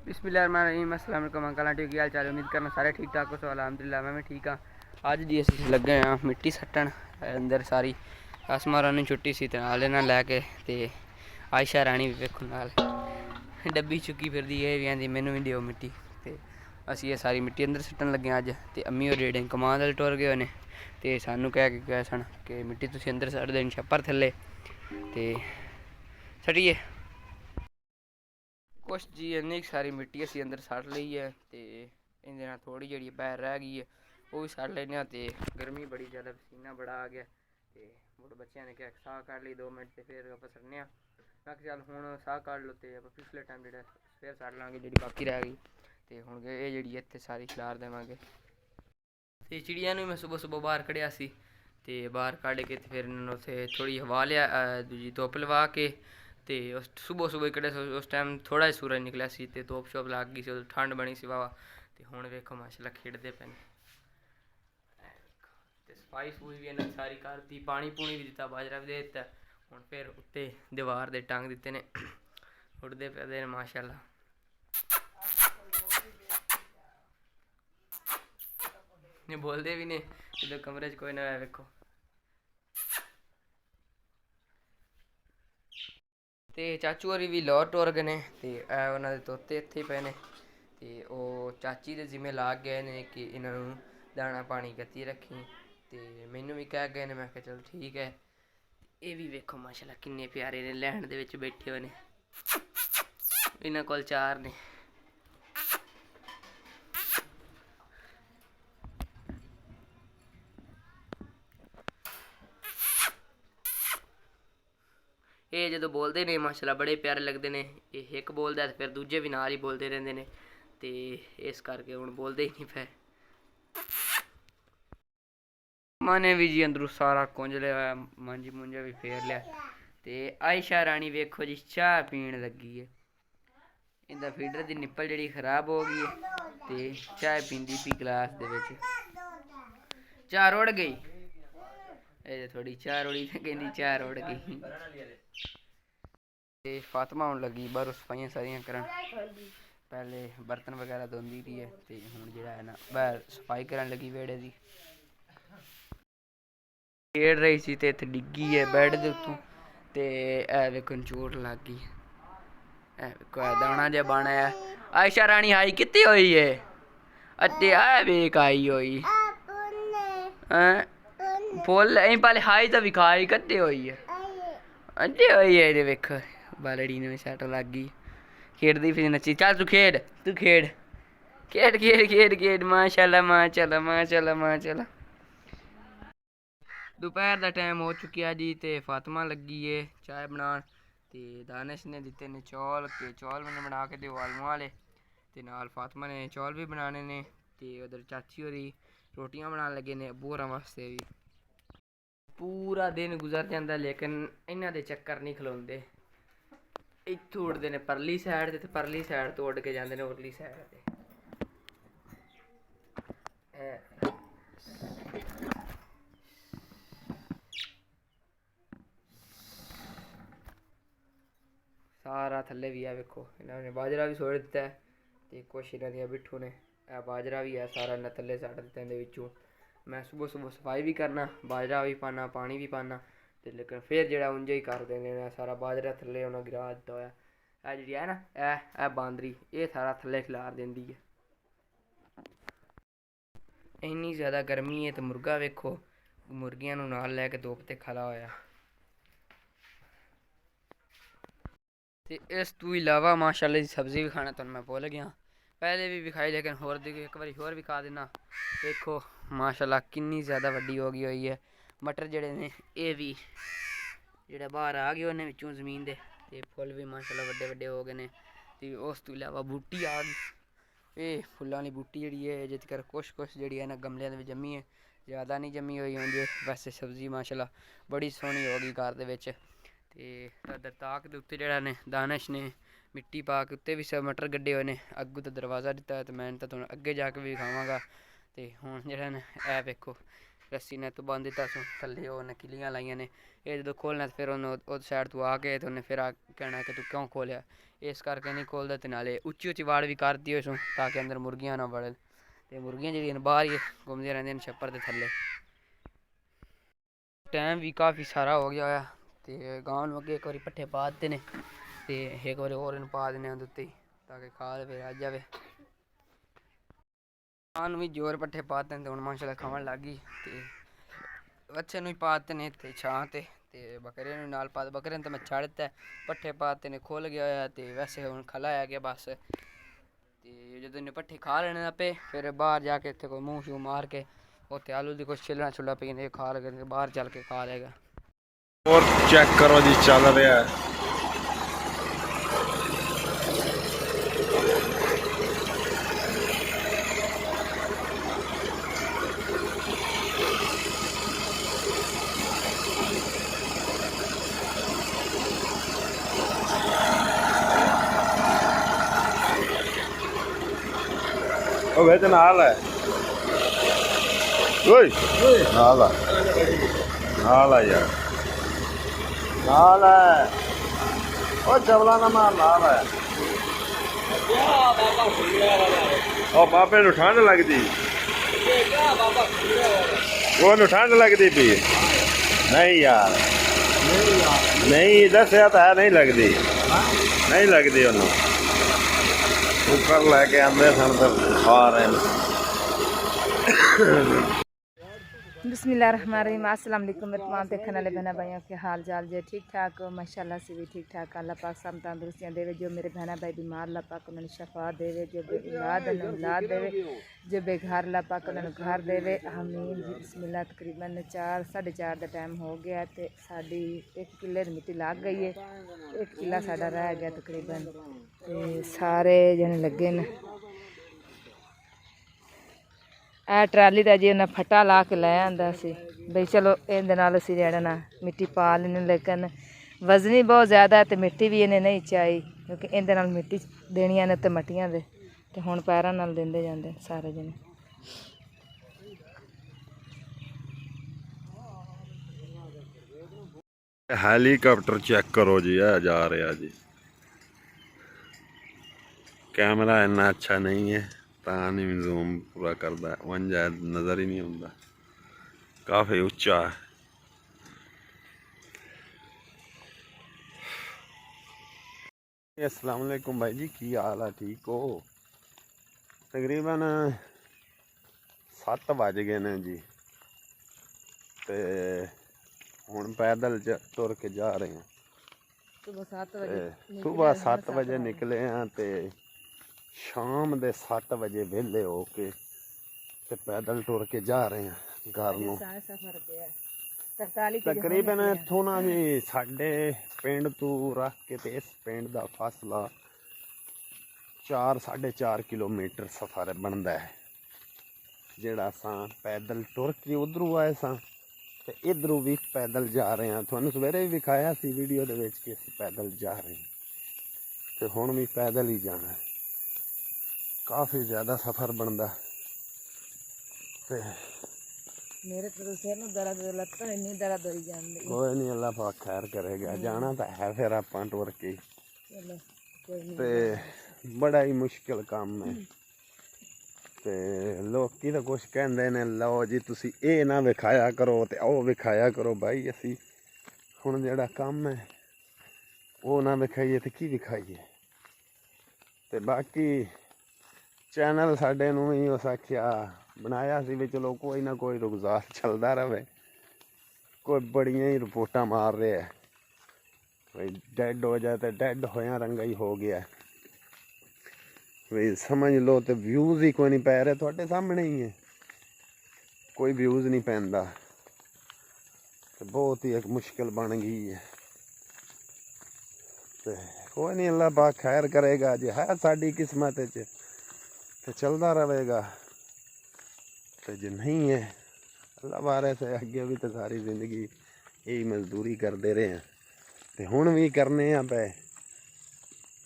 बिस्मिल्लाहिर्रहमानिर्रहीम। अस्सलाम वालेकुम अंकल आंटी, की हाल चाल? उम्मीद करना सारे ठीक ठाक हो। सो अलहमदुलिल्लाह मैं ठीक हाँ। अज जी अस लगे हाँ मिट्टी सट्टन अंदर सारी। आसमा रानी छुट्टी सी नाल इन्हां लैके ते आयशा रानी भी वेखो नाल डब्बी चुकी फिरदी है भी आंदी मैनू भी दिओ मिट्टी। ते असी ये सारी मिट्टी अंदर सट्टन लगे अज। ते अम्मी और जेड़े कमाल वाले टुर गए ने ते सानू कह के गए सन कि मिट्टी तुसीं अंदर सट्ट देनी छप्पर थल्ले ते सट्टिए कुछ जी इन्नी सारी मिट्टी असी अंदर सट्ट लई है। तो इंदे नाल थोड़ी जी बाहर रह गई है वो भी सट्ट लेने। तो गर्मी बड़ी ज़्यादा पसीना बड़ा आ गया। तो मुड़ बच्चों ने क्या साह कढ़ ली 2 मिनट तो फिर आप सड़ने। मैं चल हूँ साह कढ़ लो तो आप पिछले टाइम जो फिर सड़ लाँगे जी बाकी रह गई। तो हूँ ये जी इतने सारी खिलार देवे। तो चिड़िया मैं सुबह सुबह बाहर कढ़िया सी ते बाहर कढ़ के फिर उत्थे थोड़ी हवा लिया दूजी धुप लवा के ते उस सुबह सुबह कड़े उस टाइम थोड़ा ही सूरज निकलिया सी ते धुप शुप लग गई सी ठंड बनी सी वावा। तो हुण वेखो माशाल्लाह खेडते पे ते सफाई सफूई भी इन्हें सारी कर दी, पानी पूनी भी दिता, बाजरा भी दे दिता। हुण फिर उत्ते दीवार दे टंग दिते ने उड़दे पे माशाल्लाह। ने बोलते भी ने जो कमरे च कोई ना है वेखो। ते चाचू होरी भी लाहौर टुर गए ने ते उन्होंने तोते इत्थे पे ने। ते ओह चाची दे जिम्मे ला गए ने कि इन्हों दाना पानी गत्ती रखी। ते मैनू भी कह गए ने, मैं कहा चल ठीक है। ये भी वेखो माशाल्लाह किन्ने प्यारे ने लैंड दे विच बैठे हुए ने। इन्हां कोल 4 ने। ये जो बोलते ने माशाल्लाह बड़े प्यारे लगते हैं। ये एक बोलता है फिर दूजे भी नाल ही बोलते रहते हैं। तो इस करके हुण बोलते ही नहीं पे। मैंने भी जी अंदरों सारा कुंज लिया, मंजी मुंजा भी फेर लिया। तो आयशा रानी वेखो जी चाह पीन लगी है। इंदा फीडर की निप्पल जी खराब हो गई है तो चाय पींदी पी गिलास दे विच। चाह रुड़ गई ये थोड़ी चाह रुड़ी कहती चाह रुड़ गई। ते फातिमा आउण लगी बाहरों सफाइयां सारियां करन। पहले बर्तन वगैरह धोंदी रही है तो हुण जिहड़ा है ना बाहर सफाई करन लगी वेड़े दी। खेड़ रही सी ते इत्थे डिग्गी है बैड दे उत्तों ते ऐ वेखो चोट लग गई। ऐ वेखो दाना जिहा बन आया। आयशा रानी आई कित्थे होई है? अते आ वेख आई होई फुल अं पहले हाई तो विखाई कत्ते होई है अते होई है। ये वेख बालड़ी ने सट लग गई। खेड़दी फिर नच्ची। चल तू खेड़ तू खेड़ खेड़ खेड़ खेड़ खेड़ माशाल्लाह माशाल्लाह माशाल्लाह माशाल्लाह। दोपहर का टाइम हो चुकिया जी। तो फातिमा लगी है चाय बनान। तो दानिश ने दिते ने चौल के चौल मैंने बना के दो आलू वाले। तो नाल फातिमा ने चौल भी बनाने ने। तो उधर चाची होरी रोटियां बनाने लगे ने अब्बू होरां वास्ते भी। पूरा दिन गुजर जाता लेकिन इन्हां दे चक्कर नहीं खलोंदे। इत्थों उड़दे ने परली साइड ते परली साइड तो उड़ के जाते हैं उरली साइड ते। सारा थल्ले भी है वेखो इन्होंने बाजरा भी सुट दिता है। तो कुछ इन्हों दियां बिट्ठू ने बाजरा भी है सारा इन्हें थल्ले सट दिता इहदे विचों। मैं सुबह सुबह सफाई भी करना, बाजरा भी पाना, पानी भी पाना। तो लेकिन फिर जो उंज ही कर देने सारा बाजरा थल्ले उन्हें गिरा दिता होया। ऐ जी है ना ऐ बांदरी ये सारा थल्ले खिलार देंदी है। इन्नी ज़्यादा गर्मी है तो मुर्गा वेखो मुर्गियां नूं नाल लैके धुप ते खड़ा होया। तो इस तू इलावा माशाल्लाह की सब्ज़ी भी खाना तुहानूं मैं भुल गया। पहले भी विखाई लेकिन होर दी एक बारी होर विखा देना। देखो माशाल्लाह कितनी ज़्यादा वड्डी हो गई हुई है। मटर जड़े ने ये भी जेह्ड़े बाहर आ गए उन्हें विचों जमीन दे ते फुल भी माशाल्लाह वड्डे वड्डे हो गए ने। ते उस तू इलावा बूटी आ गई। ये फुल्लां वाली बूटी जिहड़ी है जित कर कुछ जिहड़ी है ना गमलियां दे विच जम्मी है। ज़्यादा नहीं जम्मी हुई होंदी वैसे सब्ज़ी माशाल्लाह बड़ी सोहनी हो गई घर दे विच। ते उधर ताक दे उत्ते जेह्ड़ा ने दानिश ने मिट्टी पा के उत्ते भी सब मटर गड्ढे हुए ने। अग्गों तो दरवाज़ा दिता है तो मैं तो तुहानूं अग्गे जाके भी दिखावांगा। तो हुण जेह्ड़ा ने ऐ वेखो रस्सी ने तो बंद दिता सो थले उन्हें किलियां लाइया ने ये जो खोलना फिर उन्हें उस साइड तू आके तो उन्हें फिर कहना कि तू क्यों खोलिया इस करके नहीं खोलता तो नाले उच्ची उच्ची वाड़ भी कर दी उसू ताकि अंदर मुर्गियां ना बढ़न तो मुर्गियां जी बाहर ही घूमती रहंदियां छप्पर के थले टाइम भी काफ़ी सारा हो गया होया तो गांव में अगे एक बार पट्ठे पा दिते ने तो एक बार और पा देने उत्ते ताकि खा फिर आ जाए खान भी जोर पट्ठे पाते हैं तो हूँ माशाल्लाह खावन लग गई तो बच्चे भी पाते ने ते छां ते बकरे नाल पा बकरे तो मैं छड़ता पट्ठे पाते ने खुल गया तो वैसे हूँ खलाया गया बस तो जो इन्हें पट्ठे खा लेने पे फिर बाहर जाके इतने कोई मूँह शूह मार के उत्ते आलू की कुछ छिलना छुला पी खा लगे बाहर चल के खा लेगा और चेक करो जी चल रहा है ਉਹ ਵਿੱਚ ਨਾਲ ਹੈ ਓਏ ਨਾਲ ਆ ਯਾਰ ਨਾਲ ਹੈ ਉਹ ਚਵਲਾ ਨਾ ਮਾਰ ਨਾਲ ਹੈ ਉਹ ਬਾਬੇ ਨੂੰ ਠੰਡ ਲੱਗਦੀ ਉਹਨੂੰ ਠੰਡ ਲੱਗਦੀ ਪਈ ਨਹੀਂ ਯਾਰ ਨਹੀਂ ਦੱਸਿਆ ਤਾਂ ਹੈ ਨਹੀਂ ਲੱਗਦੀ ਉਹਨੂੰ ऊपर लैके आते सन तो खा रहे हैं बिस्मिल्लाहिर्रहमानिर्रहीम अस्सलाम वालेकुम मेरे तमाम देखने वाले बहना भाइयों के हाल चाल जे ठीक ठाक हो माशाल्लाह से भी ठीक ठाक अल्लाह पाक सब तंदुरुस्तियाँ देवे जो मेरे बहना भाई बीमार अल्लाह पाक उन्हें शफा देवे जो बेऔलाद औलाद देवे जो बेघर अल्लाह पाक उन्हें घर देवे आमीन जी बिस्मिल्लाह तकरीबन 4 4:30 का टाइम हो गया तो साड़ी 1 किले की मिट्टी लग गई है 1 किला साड़ा रह गया तकरीबन तो सारे जने लगे न ट्राली का जी उन्हें फटा ला के लै आंदा सी बई चलो इहदे नाल असीं जेहड़ा ना मिट्टी पा लैने लेकिन वजनी बहुत ज़्यादा तो मिट्टी भी इन्हें नहीं चाहिए क्योंकि इहदे नाल मिट्टी देनियां ने तो मट्टियां दे ते हुण पैरां नाल देंदे जांदे सारे जने हेलीकॉप्टर चेक करो जी है जा रहा जी कैमरा इन्ना अच्छा नहीं है नहीं जूम पूरा करता वन जाए नज़र ही नहीं आता काफ़ी उच्चा है अस्सलाम वालेकुम भाई जी की हाल है ठीक हो तकरीबन 7 बज गए ने जी ते हुण पैदल तुर के जा रहे हैं सुबह 7 बजे निकले हैं तो शाम के 7 बजे वेले हो के ते पैदल टुर के जा रहे हैं घर नूं तकरीबन इत्थों ना जी साडे पिंड तू रख के ते इस पिंड का फासला 4 4.5 किलोमीटर सफ़र बनता है जिहड़ा असां पैदल टुर के उधरों आए सां ते इधरों भी पैदल जा रहे हैं तुहानूं सवेरे भी विखाया सी वीडियो दे विच कि असीं पैदल जा रहे हैं ते हुण भी पैदल ही जाना है काफ़ी ज़्यादा सफ़र बनता मेरे तो सिर में दर्द लत्तां इन्नी दर्द होई जांदी कोई नहीं अल्लाह पाक खैर करेगा जाना तो है फिर आपां टुर के चलो कोई नहीं ते बड़ा ही मुश्किल काम है ते लोकी तो कुछ कहंदे ने लो जी तुसी ये ना विखाया करो ते ओ विखाया करो भाई असी हुण जिहड़ा काम है वो ना विखाइए तो की विखाइए ते बाकी चैनल साडे नूं ही उस आखिया बनाया सी भी चलो कोई ना कोई रुखसार चलता रहे कोई बड़ियां ही रिपोर्टां मार रहे है भाई डैड हो जाए तो डैड होया रंगा ही हो गया भाई समझ लो तो व्यूज़ ही कोई नहीं पै रहे थोड़े सामने ही है कोई व्यूज़ नहीं पैंदा तो बहुत ही एक मुश्किल बन गई है तो कोई नहीं अल्लाह पाक खैर करेगा जो है साड़ी किस्मत तो चलता रहेगा तो जो नहीं है अल्लाह बारे से अगे भी तो सारी जिंदगी यही मजदूरी करते रहे हैं तो हुण भी करने पे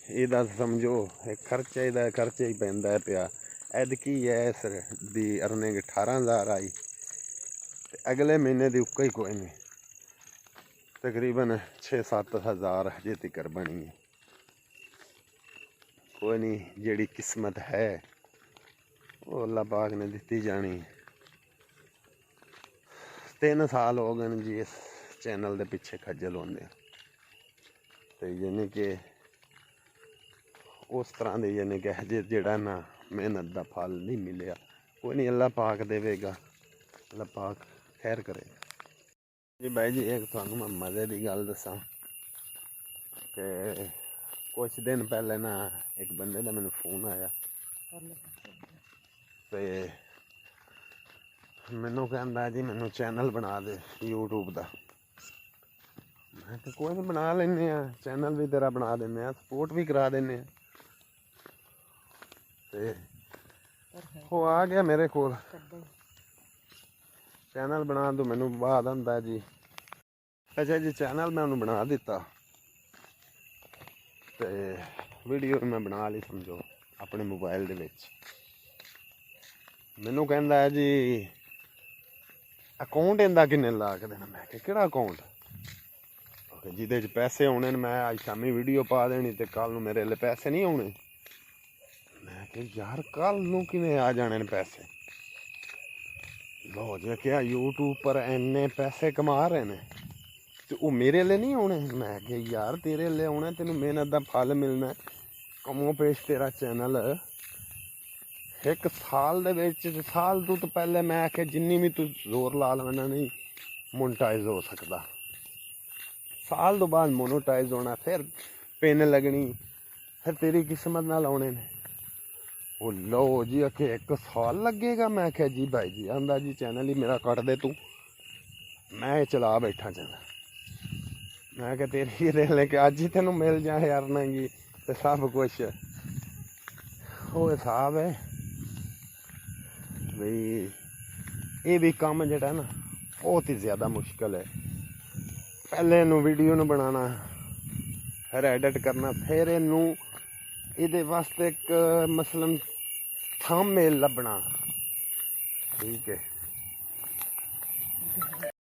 ਇਹਦਾ समझो एक खर्चे का खर्चे ही पैंदा पिया ਐਦਕੀ है इस दी अर्निंग 18,000 आई अगले महीने की उक्का ही कोई नहीं, तकरीबन 6-7 हज़ार हजे तक बनी है। कोई नहीं, जेड़ी किस्मत है वो अल्लाह पाक ने दिती जानी है। 3 साल हो गए जी इस चैनल के पिछे खज्जल होंदे, तो यानी कि उस तरह के यानी कि हजे जेड़ा ना मेहनत का फल नहीं मिले। कोई नहीं, अल्लाह पाक देवेगा, अल्लाह पाक खैर करेगा जी। भाई जी एक थानू मैं मज़े की गल दसा कि कुछ दिन पहले ना एक बंदे का मैंने फोन आया, तो मैनू कहता जी मैनू चैनल बना दे यूट्यूब का। मैं तो कोई नहीं, बना लेने, चैनल भी तेरा बना देने, सपोर्ट भी करा देने। वो आ गया मेरे को, चैनल बना दो, मैनू बाद आंदा जी अच्छा जी चैनल मैं उन्होंने बना दिता, तो वीडियो मैं बना ली समझो अपने मोबाइल दे विच। मैनू कहंदा है जी अकाउंट इंदा किन्ने ला के देना। मैं केड़ा अकाउंट जिदे च पैसे आने, मैं अज शामी वीडियो पा देनी तो कल नूं मेरे लिए पैसे नहीं आने। मैं कि यार कल नूं किवें आ जाने ने पैसे। लो जी क्या यूट्यूब पर इन्ने पैसे कमा रहे ने तो वो मेरे लिए नहीं आने। मैं कि यार तेरे लिए आना, तेन मेहनत का फल मिलना। कमो पेश तेरा चैनल एक साल दे साल तो पहले मैं आख्या जिन्नी भी तू जोर ला लेना नहीं मोनेटाइज हो सकता। साल तो बाद मोनेटाइज होना, फिर पिन लगनी, फिर तेरी किस्मत नाल आने ने। वो लो जी आखे 1 साल लगेगा। मैं आख्या जी भाई जी आंदा जी चैनल ही मेरा कट दे तू, मैं चला बैठा चैनल। मैं क्या तेरी लेके अज ही तेन मिल जाए यार नहीं तो सब कुछ वो हिसाब है बई। ये भी काम जोड़ा ना बहुत ही ज़्यादा मुश्किल है। पहले इनू वीडियो नू बनाना, फिर एडिट करना, फिर इनू ये वास्ते एक मसलन थंबनेल लभना, ठीक है।